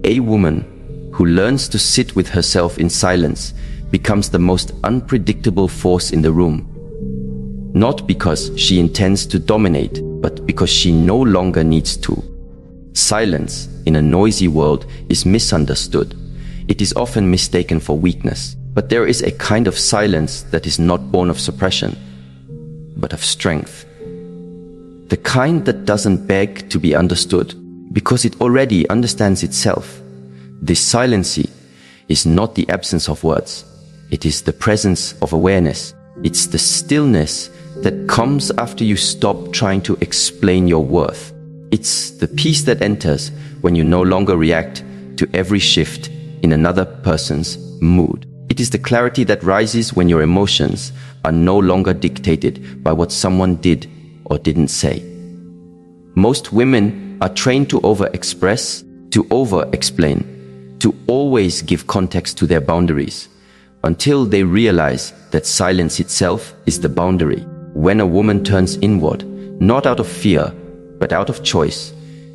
A woman who learns to sit with herself in silence becomes the most unpredictable force in the room. Not because she intends to dominate, but because she no longer needs to. Silence in a noisy world is misunderstood. It is often mistaken for weakness. But there is a kind of silence that is not born of suppression, but of strength. The kind that doesn't beg to be understood, because it already understands itself. This silency is not the absence of words. It is the presence of awareness. It's the stillness that comes after you stop trying to explain your worth. It's the peace that enters when you no longer react to every shift in another person's mood. It is the clarity that rises when your emotions are no longer dictated by what someone did or didn't say. Most women are trained to over-express, to over-explain, to always give context to their boundaries, until they realize that silence itself is the boundary. When a woman turns inward, not out of fear, but out of choice,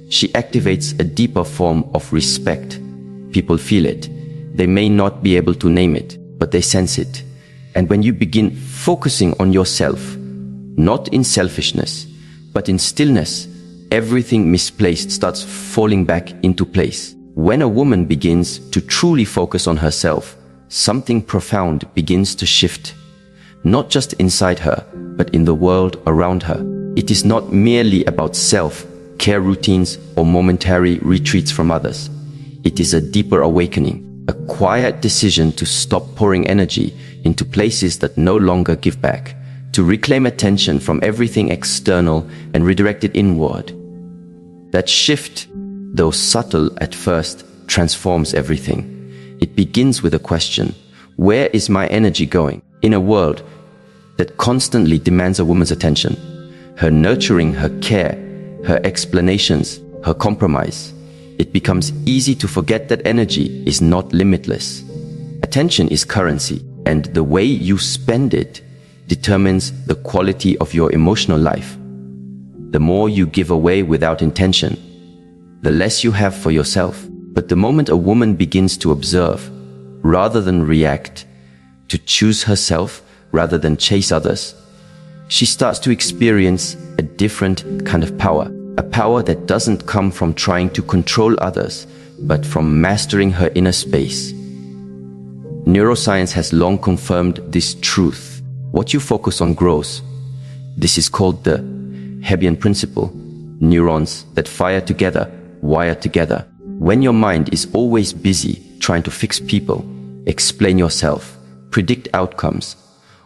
she activates a deeper form of respect. People feel it. They may not be able to name it, but they sense it. And when you begin focusing on yourself, not in selfishness, but in stillness, everything misplaced starts falling back into place. When a woman begins to truly focus on herself, something profound begins to shift. Not just inside her, but in the world around her. It is not merely about self-care routines or momentary retreats from others. It is a deeper awakening. A quiet decision to stop pouring energy into places that no longer give back, to reclaim attention from everything external and redirect it inward. That shift, though subtle at first, transforms everything. It begins with a question: where is my energy going? In a world that constantly demands a woman's attention, her nurturing, her care, her explanations, her compromise, it becomes easy to forget that energy is not limitless. Attention is currency, and the way you spend it determines the quality of your emotional life. The more you give away without intention, the less you have for yourself. But the moment a woman begins to observe, rather than react, to choose herself rather than chase others, she starts to experience a different kind of power. A power that doesn't come from trying to control others, but from mastering her inner space. Neuroscience has long confirmed this truth. What you focus on grows. This is called the Hebbian principle. Neurons that fire together, wire together. When your mind is always busy trying to fix people, explain yourself, predict outcomes,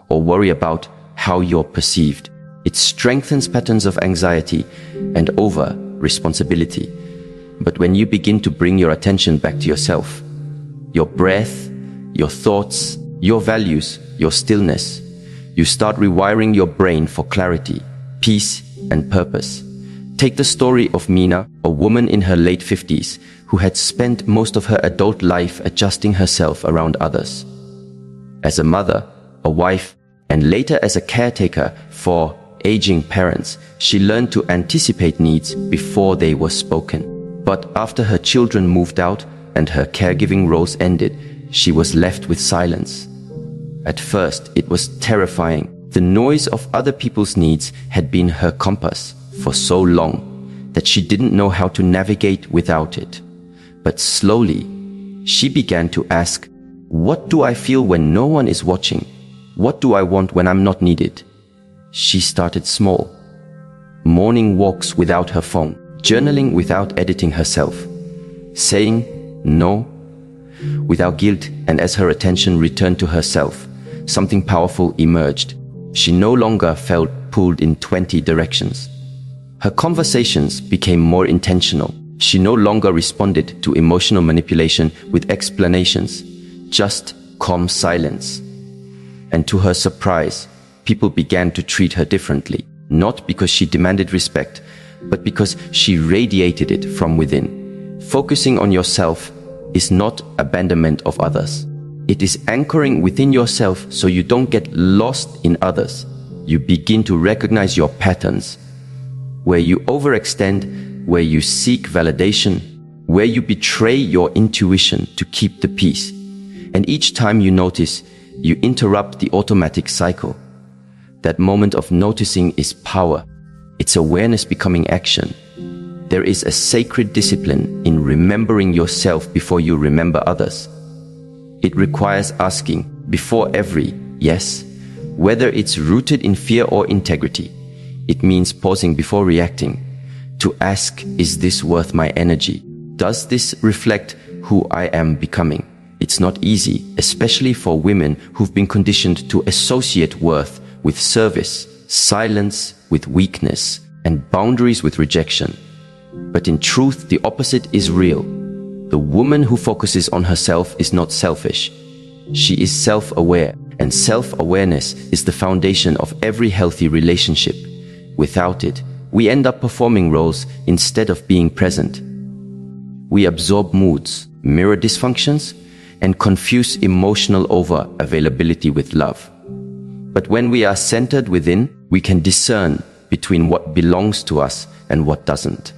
or worry about how you're perceived, it strengthens patterns of anxiety and over-responsibility. But when you begin to bring your attention back to yourself, your breath, your thoughts, your values, your stillness, you start rewiring your brain for clarity, peace, and purpose. Take the story of Mina, a woman in her late 50s who had spent most of her adult life adjusting herself around others. As a mother, a wife, and later as a caretaker for aging parents, she learned to anticipate needs before they were spoken. But after her children moved out and her caregiving roles ended, she was left with silence. At first, it was terrifying. The noise of other people's needs had been her compass for so long that she didn't know how to navigate without it. But slowly, she began to ask, what do I feel when no one is watching? What do I want when I'm not needed? She started small. Morning walks without her phone, journaling without editing herself, saying no without guilt, and as her attention returned to herself, something powerful emerged. She no longer felt pulled in 20 directions. Her conversations became more intentional. She no longer responded to emotional manipulation with explanations, just calm silence. And to her surprise, people began to treat her differently, not because she demanded respect, but because she radiated it from within. Focusing on yourself is not abandonment of others. It is anchoring within yourself so you don't get lost in others. You begin to recognize your patterns, where you overextend, where you seek validation, where you betray your intuition to keep the peace. And each time you notice, you interrupt the automatic cycle. That moment of noticing is power. It's awareness becoming action. There is a sacred discipline in remembering yourself before you remember others. It requires asking, before every yes, whether it's rooted in fear or integrity. It means pausing before reacting. To ask, is this worth my energy? Does this reflect who I am becoming? It's not easy, especially for women who've been conditioned to associate worth with service, silence with weakness, and boundaries with rejection. But in truth, the opposite is real. The woman who focuses on herself is not selfish. She is self-aware, and self-awareness is the foundation of every healthy relationship. Without it, we end up performing roles instead of being present. We absorb moods, mirror dysfunctions, and confuse emotional over-availability with love. But when we are centered within, we can discern between what belongs to us and what doesn't.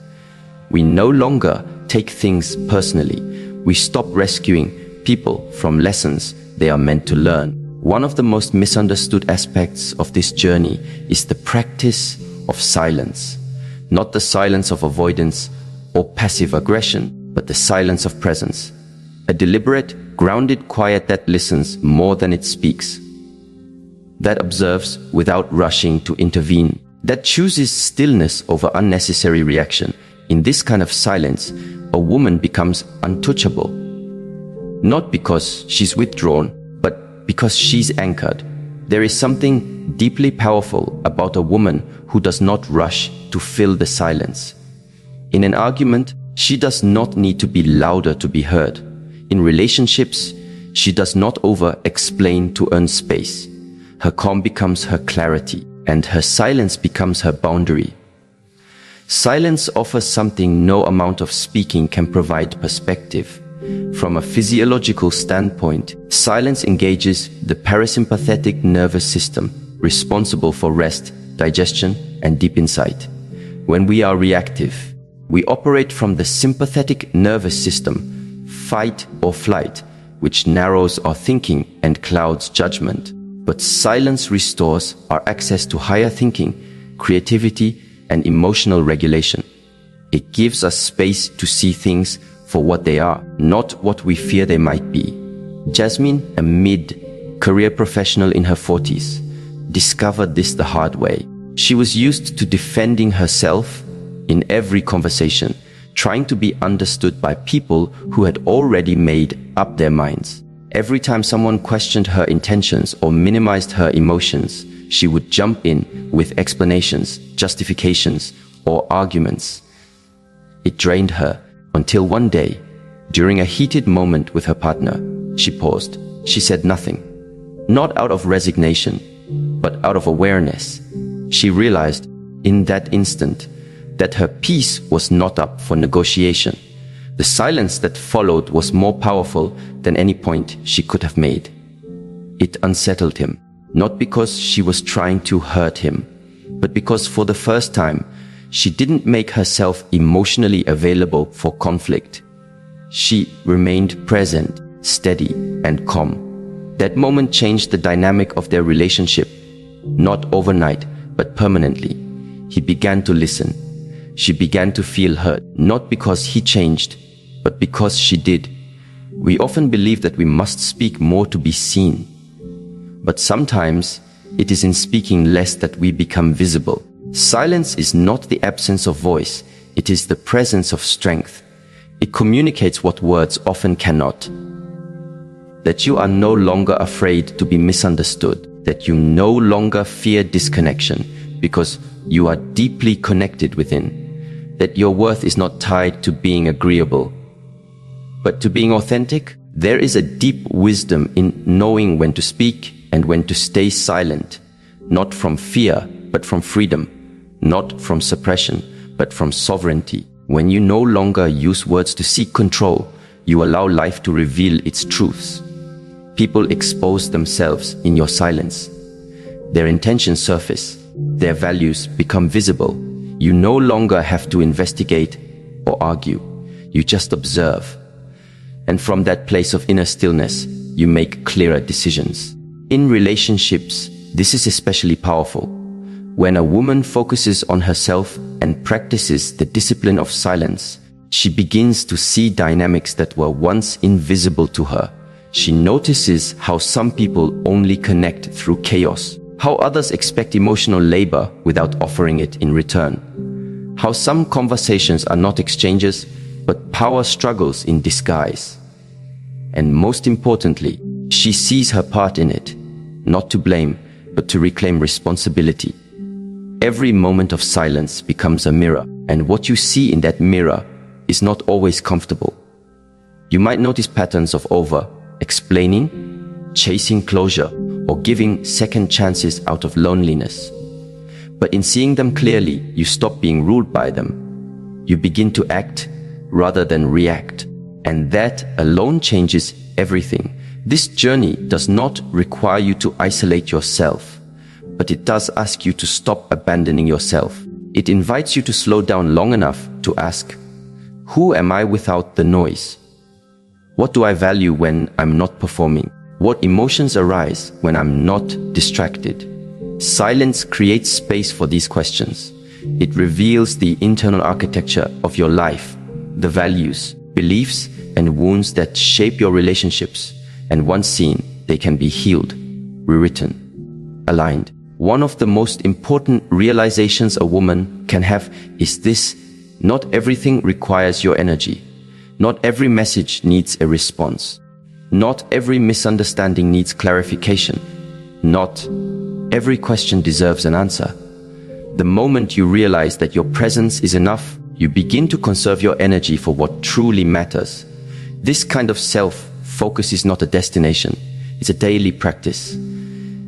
We no longer take things personally. We stop rescuing people from lessons they are meant to learn. One of the most misunderstood aspects of this journey is the practice of silence. Not the silence of avoidance or passive aggression, but the silence of presence. A deliberate, grounded quiet that listens more than it speaks. That observes without rushing to intervene. That chooses stillness over unnecessary reaction. In this kind of silence, a woman becomes untouchable. Not because she's withdrawn, but because she's anchored. There is something deeply powerful about a woman who does not rush to fill the silence. In an argument, she does not need to be louder to be heard. In relationships, she does not over-explain to earn space. Her calm becomes her clarity, and her silence becomes her boundary. Silence offers something no amount of speaking can provide: perspective. From a physiological standpoint, silence engages the parasympathetic nervous system, responsible for rest, digestion, and deep insight. When we are reactive, we operate from the sympathetic nervous system, fight or flight, which narrows our thinking and clouds judgment. But silence restores our access to higher thinking, creativity, and emotional regulation. It gives us space to see things for what they are, not what we fear they might be. Jasmine, a mid-career professional in her 40s, discovered this the hard way. She was used to defending herself in every conversation, trying to be understood by people who had already made up their minds. Every time someone questioned her intentions or minimized her emotions, she would jump in with explanations, justifications, or arguments. It drained her until one day, during a heated moment with her partner, she paused. She said nothing, not out of resignation, but out of awareness. She realized in that instant that her peace was not up for negotiation. The silence that followed was more powerful than any point she could have made. It unsettled him, not because she was trying to hurt him, but because for the first time, she didn't make herself emotionally available for conflict. She remained present, steady, and calm. That moment changed the dynamic of their relationship, not overnight, but permanently. He began to listen. She began to feel heard, not because he changed, but because she did. We often believe that we must speak more to be seen. But sometimes it is in speaking less that we become visible. Silence is not the absence of voice, it is the presence of strength. It communicates what words often cannot. That you are no longer afraid to be misunderstood, that you no longer fear disconnection because you are deeply connected within, that your worth is not tied to being agreeable, but to being authentic. There is a deep wisdom in knowing when to speak and when to stay silent, not from fear, but from freedom. Not from suppression, but from sovereignty. When you no longer use words to seek control, you allow life to reveal its truths. People expose themselves in your silence. Their intentions surface. Their values become visible. You no longer have to investigate or argue. You just observe. And from that place of inner stillness, you make clearer decisions. In relationships, this is especially powerful. When a woman focuses on herself and practices the discipline of silence, she begins to see dynamics that were once invisible to her. She notices how some people only connect through chaos, how others expect emotional labor without offering it in return, how some conversations are not exchanges, but power struggles in disguise. And most importantly, she sees her part in it, not to blame, but to reclaim responsibility. Every moment of silence becomes a mirror, and what you see in that mirror is not always comfortable. You might notice patterns of over-explaining, chasing closure, or giving second chances out of loneliness. But in seeing them clearly, you stop being ruled by them. You begin to act rather than react. And that alone changes everything. This journey does not require you to isolate yourself, but it does ask you to stop abandoning yourself. It invites you to slow down long enough to ask, who am I without the noise? What do I value when I'm not performing? What emotions arise when I'm not distracted? Silence creates space for these questions. It reveals the internal architecture of your life, the values, beliefs, and wounds that shape your relationships. And once seen, they can be healed, rewritten, aligned. One of the most important realizations a woman can have is this: not everything requires your energy. Not every message needs a response. Not every misunderstanding needs clarification. Not every question deserves an answer. The moment you realize that your presence is enough, you begin to conserve your energy for what truly matters. This kind of self-focus is not a destination. It's a daily practice.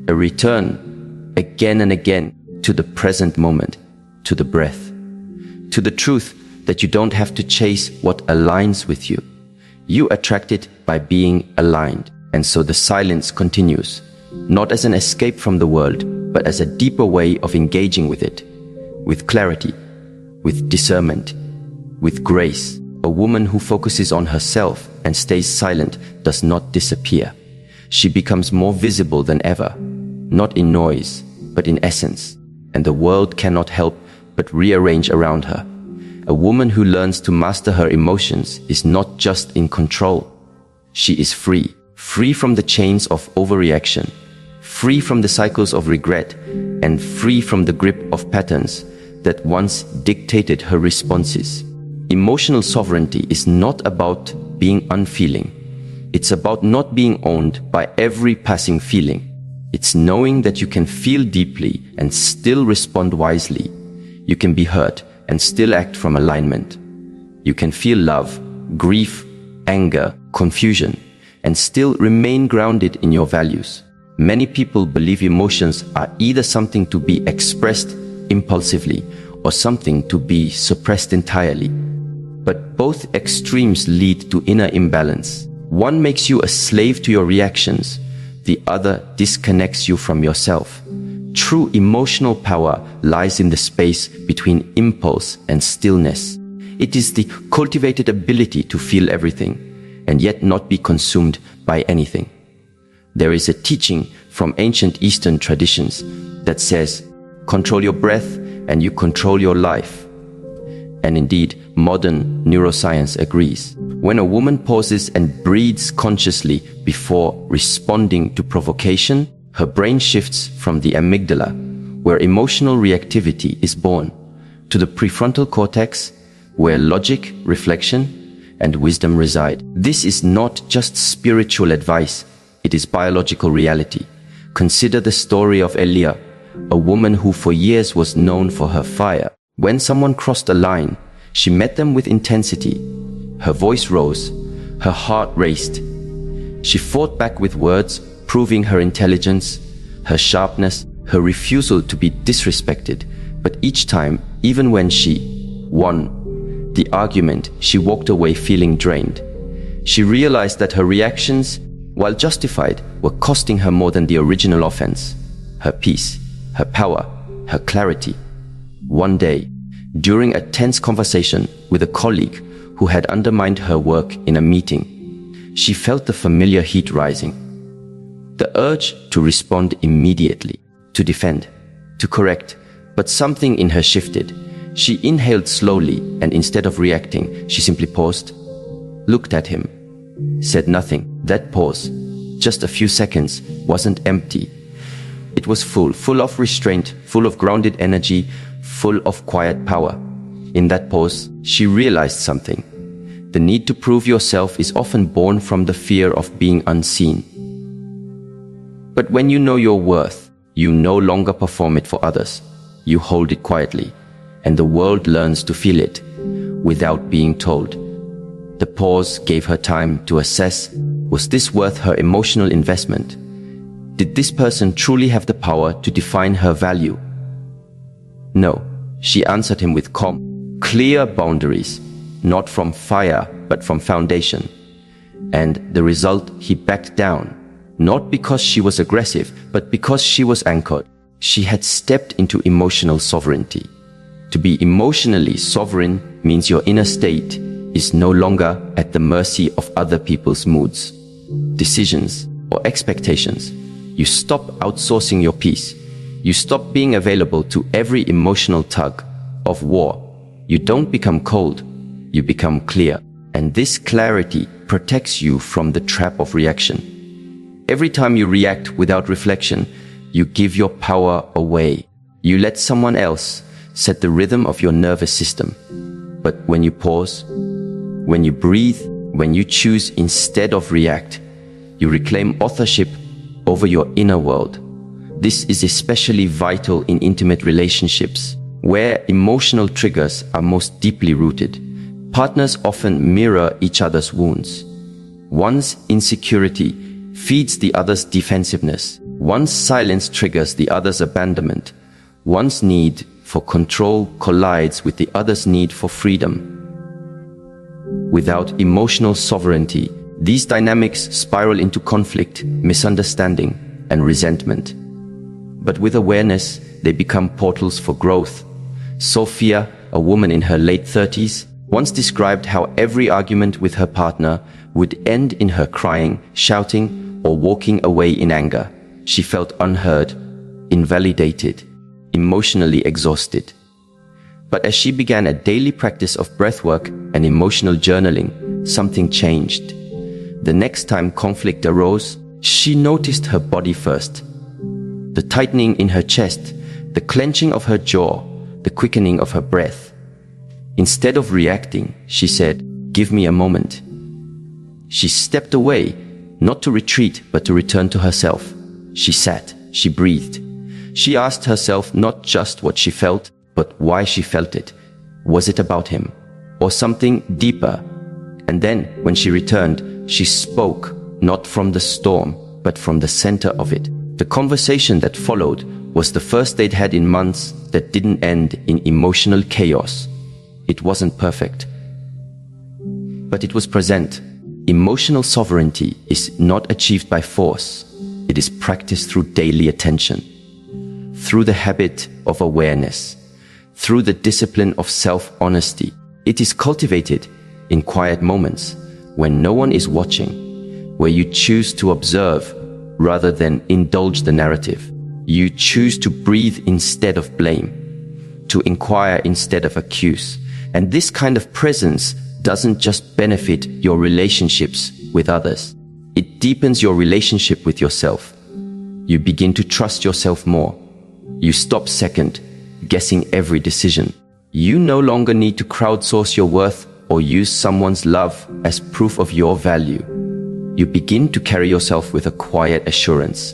A return, again and again, to the present moment, to the breath, to the truth that you don't have to chase what aligns with you. You attract it by being aligned. And so the silence continues, not as an escape from the world, but as a deeper way of engaging with it, with clarity, with discernment, with grace. A woman who focuses on herself and stays silent does not disappear. She becomes more visible than ever, not in noise, but in essence, and the world cannot help but rearrange around her. A woman who learns to master her emotions is not just in control. She is free, free from the chains of overreaction, free from the cycles of regret, and free from the grip of patterns that once dictated her responses. Emotional sovereignty is not about being unfeeling. It's about not being owned by every passing feeling. It's knowing that you can feel deeply and still respond wisely. You can be hurt and still act from alignment. You can feel love, grief, anger, confusion, and still remain grounded in your values. Many people believe emotions are either something to be expressed impulsively or something to be suppressed entirely. But both extremes lead to inner imbalance. One makes you a slave to your reactions. The other disconnects you from yourself. True emotional power lies in the space between impulse and stillness. It is the cultivated ability to feel everything and yet not be consumed by anything. There is a teaching from ancient Eastern traditions that says, control your breath and you control your life. And indeed, modern neuroscience agrees. When a woman pauses and breathes consciously before responding to provocation, her brain shifts from the amygdala, where emotional reactivity is born, to the prefrontal cortex, where logic, reflection, and wisdom reside. This is not just spiritual advice, it is biological reality. Consider the story of Elia, a woman who for years was known for her fire. When someone crossed a line, she met them with intensity. Her voice rose, her heart raced. She fought back with words, proving her intelligence, her sharpness, her refusal to be disrespected. But each time, even when she won the argument, she walked away feeling drained. She realized that her reactions, while justified, were costing her more than the original offense. Her peace, her power, her clarity. One day, During a tense conversation with a colleague who had undermined her work in a meeting, she felt the familiar heat rising. The urge to respond immediately, to defend, to correct, but something in her shifted. She inhaled slowly, and instead of reacting, she simply paused, looked at him, said nothing. That pause, just a few seconds, wasn't empty. It was full of restraint, full of grounded energy, full of quiet power. In that pause, she realized something. The need to prove yourself is often born from the fear of being unseen. But when you know your worth, you no longer perform it for others. You hold it quietly, and the world learns to feel it without being told. The pause gave her time to assess, was this worth her emotional investment? Did this person truly have the power to define her value? No, she answered him with calm, clear boundaries, not from fire, but from foundation. And the result, he backed down, not because she was aggressive, but because she was anchored. She had stepped into emotional sovereignty. To be emotionally sovereign means your inner state is no longer at the mercy of other people's moods, decisions, or expectations. You stop outsourcing your peace. You stop being available to every emotional tug of war. You don't become cold, you become clear. And this clarity protects you from the trap of reaction. Every time you react without reflection, you give your power away. You let someone else set the rhythm of your nervous system. But when you pause, when you breathe, when you choose instead of react, you reclaim authorship over your inner world. This is especially vital in intimate relationships, where emotional triggers are most deeply rooted. Partners often mirror each other's wounds. One's insecurity feeds the other's defensiveness. One's silence triggers the other's abandonment. One's need for control collides with the other's need for freedom. Without emotional sovereignty, these dynamics spiral into conflict, misunderstanding, and resentment. But with awareness, they become portals for growth. Sophia, a woman in her late 30s, once described how every argument with her partner would end in her crying, shouting, or walking away in anger. She felt unheard, invalidated, emotionally exhausted. But as she began a daily practice of breathwork and emotional journaling, something changed. The next time conflict arose, she noticed her body first. The tightening in her chest, the clenching of her jaw, the quickening of her breath. Instead of reacting, she said, "Give me a moment." She stepped away, not to retreat, but to return to herself. She sat, she breathed. She asked herself not just what she felt, but why she felt it. Was it about him, or something deeper? And then, when she returned, she spoke, not from the storm, but from the center of it. The conversation that followed was the first they'd had in months that didn't end in emotional chaos. It wasn't perfect, but it was present. Emotional sovereignty is not achieved by force. It is practiced through daily attention, through the habit of awareness, through the discipline of self-honesty. It is cultivated in quiet moments when no one is watching, where you choose to observe rather than indulge the narrative. You choose to breathe instead of blame, to inquire instead of accuse. And this kind of presence doesn't just benefit your relationships with others. It deepens your relationship with yourself. You begin to trust yourself more. You stop second guessing every decision. You no longer need to crowdsource your worth or use someone's love as proof of your value. You begin to carry yourself with a quiet assurance.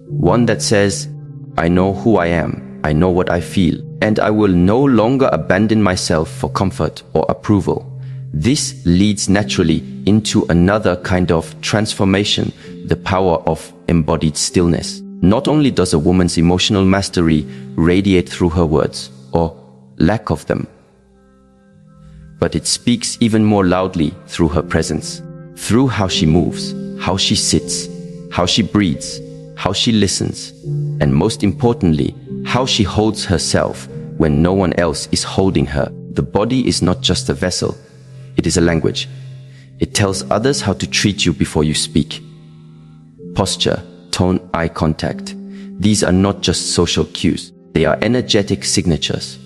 One that says, I know who I am, I know what I feel, and I will no longer abandon myself for comfort or approval. This leads naturally into another kind of transformation, the power of embodied stillness. Not only does a woman's emotional mastery radiate through her words, or lack of them, but it speaks even more loudly through her presence, through how she moves, how she sits, how she breathes, how she listens, and most importantly, how she holds herself when no one else is holding her. The body is not just a vessel, it is a language. It tells others how to treat you before you speak. Posture, tone, eye contact. These are not just social cues. They are energetic signatures.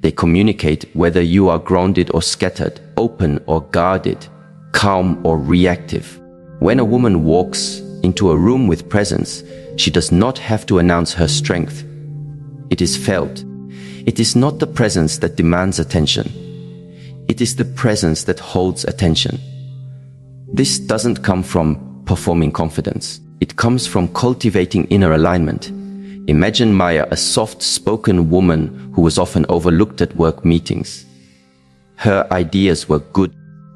They communicate whether you are grounded or scattered, open or guarded, calm or reactive. When a woman walks into a room with presence, she does not have to announce her strength. It is felt. It is not the presence that demands attention. It is the presence that holds attention. This doesn't come from performing confidence. It comes from cultivating inner alignment. Imagine Maya, a soft-spoken woman who was often overlooked at work meetings. Her ideas were good,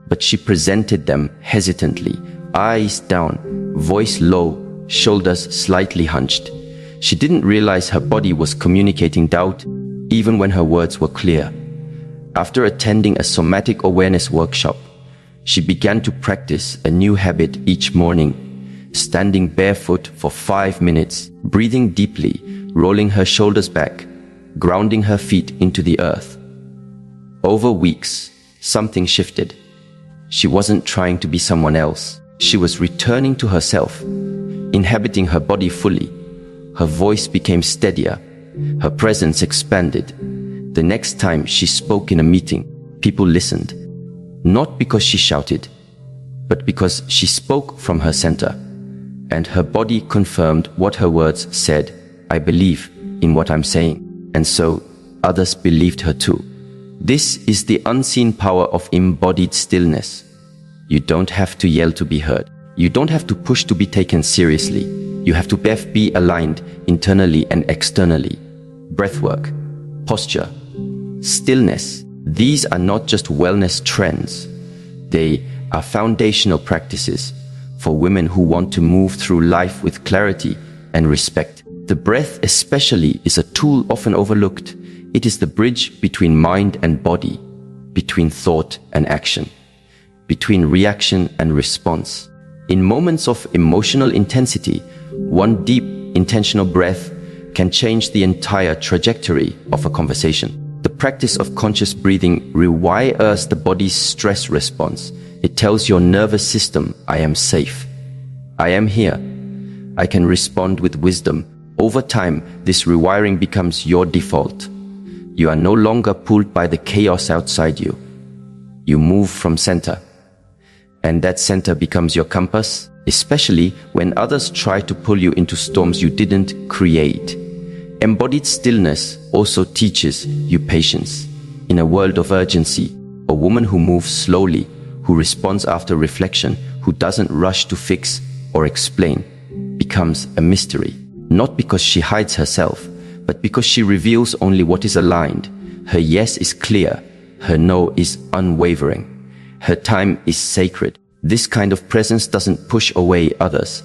but she presented them hesitantly, eyes down, voice low, shoulders slightly hunched. She didn't realize her body was communicating doubt, even when her words were clear. After attending a somatic awareness workshop, she began to practice a new habit each morning, standing barefoot for 5 minutes, breathing deeply, rolling her shoulders back, grounding her feet into the earth. Over weeks, something shifted. She wasn't trying to be someone else. She was returning to herself, inhabiting her body fully. Her voice became steadier. Her presence expanded. The next time she spoke in a meeting, people listened, not because she shouted, but because she spoke from her center. And her body confirmed what her words said. I believe in what I'm saying. And so others believed her too. This is the unseen power of embodied stillness. You don't have to yell to be heard. You don't have to push to be taken seriously. You have to be aligned internally and externally. Breathwork, posture, stillness. These are not just wellness trends. They are foundational practices for women who want to move through life with clarity and respect. The breath especially is a tool often overlooked. It is the bridge between mind and body, between thought and action, between reaction and response. In moments of emotional intensity, one deep, intentional breath can change the entire trajectory of a conversation. The practice of conscious breathing rewires the body's stress response. It tells your nervous system, I am safe. I am here. I can respond with wisdom. Over time, this rewiring becomes your default. You are no longer pulled by the chaos outside you. You move from center. And that center becomes your compass, especially when others try to pull you into storms you didn't create. Embodied stillness also teaches you patience. In a world of urgency, a woman who moves slowly, who responds after reflection, who doesn't rush to fix or explain, becomes a mystery. Not because she hides herself, but because she reveals only what is aligned. Her yes is clear, her no is unwavering. Her time is sacred. This kind of presence doesn't push away others.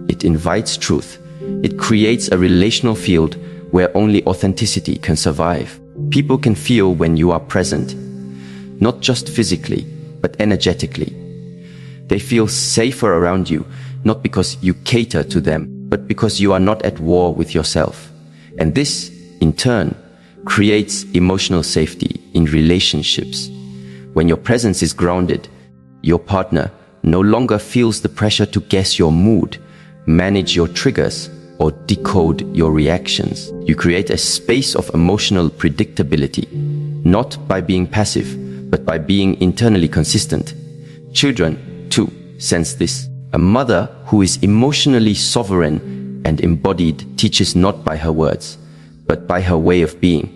It invites truth. It creates a relational field where only authenticity can survive. People can feel when you are present, not just physically, but energetically. They feel safer around you, not because you cater to them, but because you are not at war with yourself. And this, in turn, creates emotional safety in relationships. When your presence is grounded, your partner no longer feels the pressure to guess your mood, manage your triggers, or decode your reactions. You create a space of emotional predictability, not by being passive, but by being internally consistent. Children, too, sense this. A mother who is emotionally sovereign and embodied teaches not by her words, but by her way of being.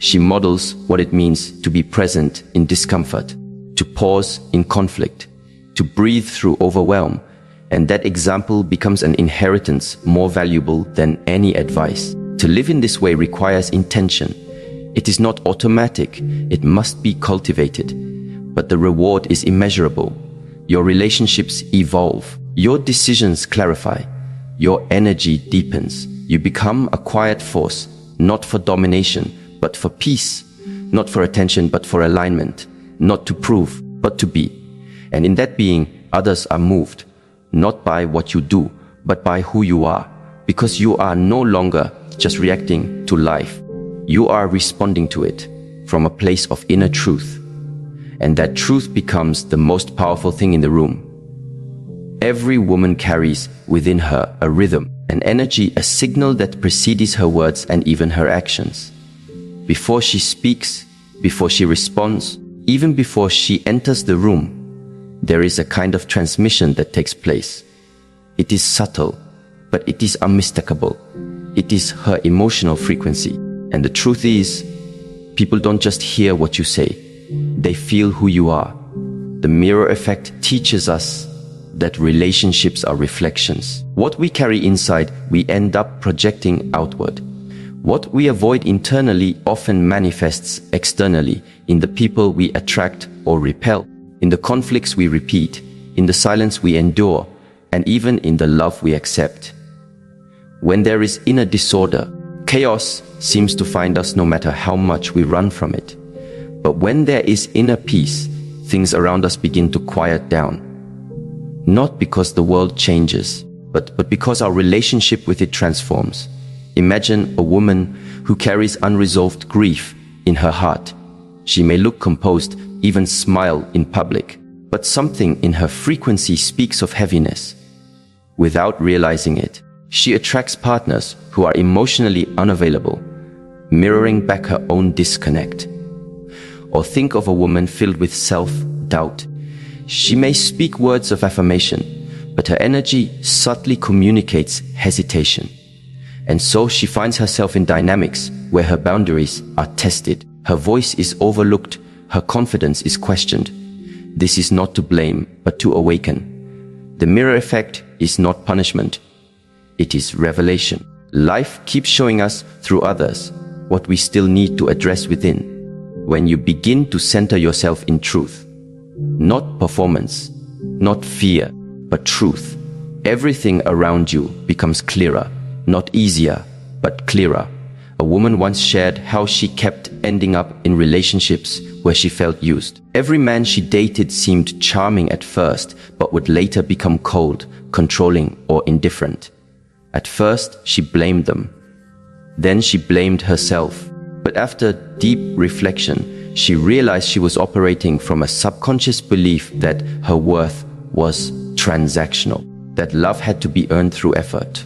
She models what it means to be present in discomfort, to pause in conflict, to breathe through overwhelm, and that example becomes an inheritance more valuable than any advice. To live in this way requires intention. It is not automatic, it must be cultivated. But the reward is immeasurable. Your relationships evolve, your decisions clarify, your energy deepens. You become a quiet force, not for domination, but for peace, not for attention, but for alignment, not to prove, but to be. And in that being, others are moved, not by what you do, but by who you are, because you are no longer just reacting to life. You are responding to it from a place of inner truth. And that truth becomes the most powerful thing in the room. Every woman carries within her a rhythm, an energy, a signal that precedes her words and even her actions. Before she speaks, before she responds, even before she enters the room, there is a kind of transmission that takes place. It is subtle, but it is unmistakable. It is her emotional frequency. And the truth is, people don't just hear what you say, they feel who you are. The mirror effect teaches us that relationships are reflections. What we carry inside, we end up projecting outward. What we avoid internally often manifests externally in the people we attract or repel, in the conflicts we repeat, in the silence we endure, and even in the love we accept. When there is inner disorder, chaos seems to find us no matter how much we run from it. But when there is inner peace, things around us begin to quiet down. Not because the world changes, but because our relationship with it transforms. Imagine a woman who carries unresolved grief in her heart. She may look composed, even smile in public, but something in her frequency speaks of heaviness. Without realizing it, she attracts partners who are emotionally unavailable, mirroring back her own disconnect. Or think of a woman filled with self-doubt. She may speak words of affirmation, but her energy subtly communicates hesitation. And so she finds herself in dynamics where her boundaries are tested, her voice is overlooked, her confidence is questioned. This is not to blame, but to awaken. The mirror effect is not punishment. It is revelation. Life keeps showing us through others what we still need to address within. When you begin to center yourself in truth, not performance, not fear, but truth, everything around you becomes clearer, not easier, but clearer. A woman once shared how she kept ending up in relationships where she felt used. Every man she dated seemed charming at first, but would later become cold, controlling, or indifferent. At first, she blamed them. Then she blamed herself. But after deep reflection, she realized she was operating from a subconscious belief that her worth was transactional, that love had to be earned through effort.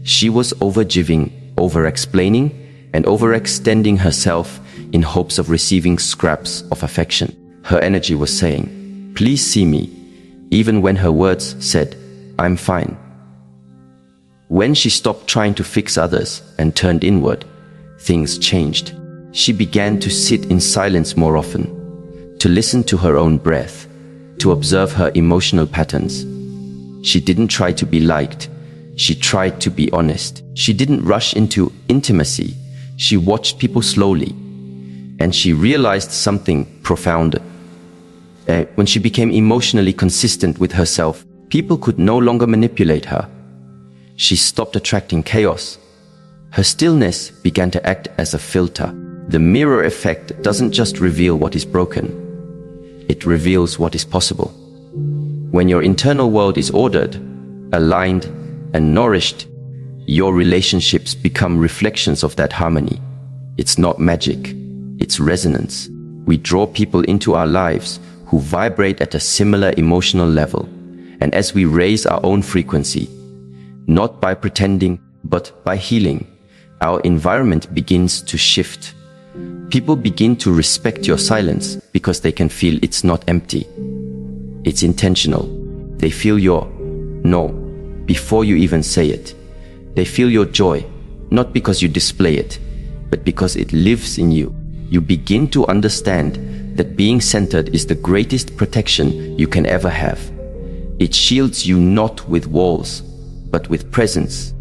She was overgiving, over-explaining, and overextending herself in hopes of receiving scraps of affection. Her energy was saying, "Please see me," even when her words said, "I'm fine." When she stopped trying to fix others and turned inward, things changed. She began to sit in silence more often, to listen to her own breath, to observe her emotional patterns. She didn't try to be liked. She tried to be honest. She didn't rush into intimacy. She watched people slowly. And she realized something profound. When she became emotionally consistent with herself, people could no longer manipulate her. She stopped attracting chaos. Her stillness began to act as a filter. The mirror effect doesn't just reveal what is broken. It reveals what is possible. When your internal world is ordered, aligned, and nourished, your relationships become reflections of that harmony. It's not magic, it's resonance. We draw people into our lives who vibrate at a similar emotional level. And as we raise our own frequency, not by pretending, but by healing, our environment begins to shift. People begin to respect your silence because they can feel it's not empty. It's intentional. They feel your no before you even say it. They feel your joy, not because you display it, but because it lives in you. You begin to understand that being centered is the greatest protection you can ever have. It shields you not with walls, but with presence.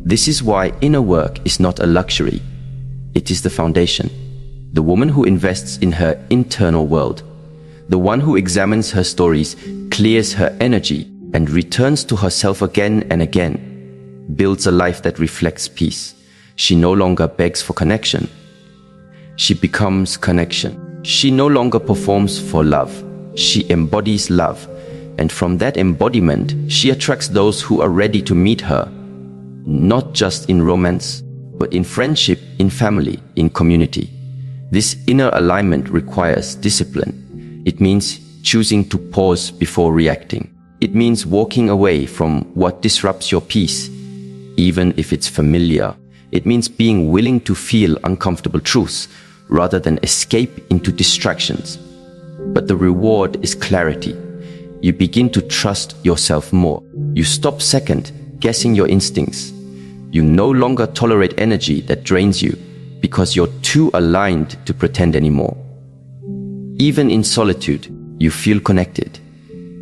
This is why inner work is not a luxury. It is the foundation. The woman who invests in her internal world, the one who examines her stories, clears her energy, and returns to herself again and again, builds a life that reflects peace. She no longer begs for connection. She becomes connection. She no longer performs for love. She embodies love. And from that embodiment, she attracts those who are ready to meet her, not just in romance, but in friendship, in family, in community. This inner alignment requires discipline. It means choosing to pause before reacting. It means walking away from what disrupts your peace, even if it's familiar. It means being willing to feel uncomfortable truths rather than escape into distractions. But the reward is clarity. You begin to trust yourself more. You stop second guessing your instincts. You no longer tolerate energy that drains you because you're too aligned to pretend anymore. Even in solitude, you feel connected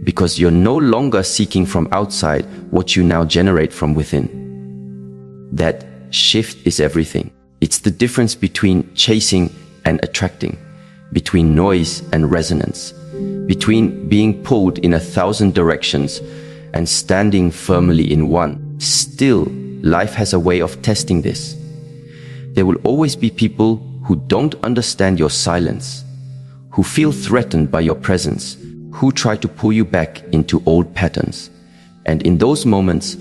because you're no longer seeking from outside what you now generate from within. That shift is everything. It's the difference between chasing and attracting, between noise and resonance, between being pulled in 1,000 directions and standing firmly in one. Still, life has a way of testing this. There will always be people who don't understand your silence, who feel threatened by your presence, who try to pull you back into old patterns. And in those moments,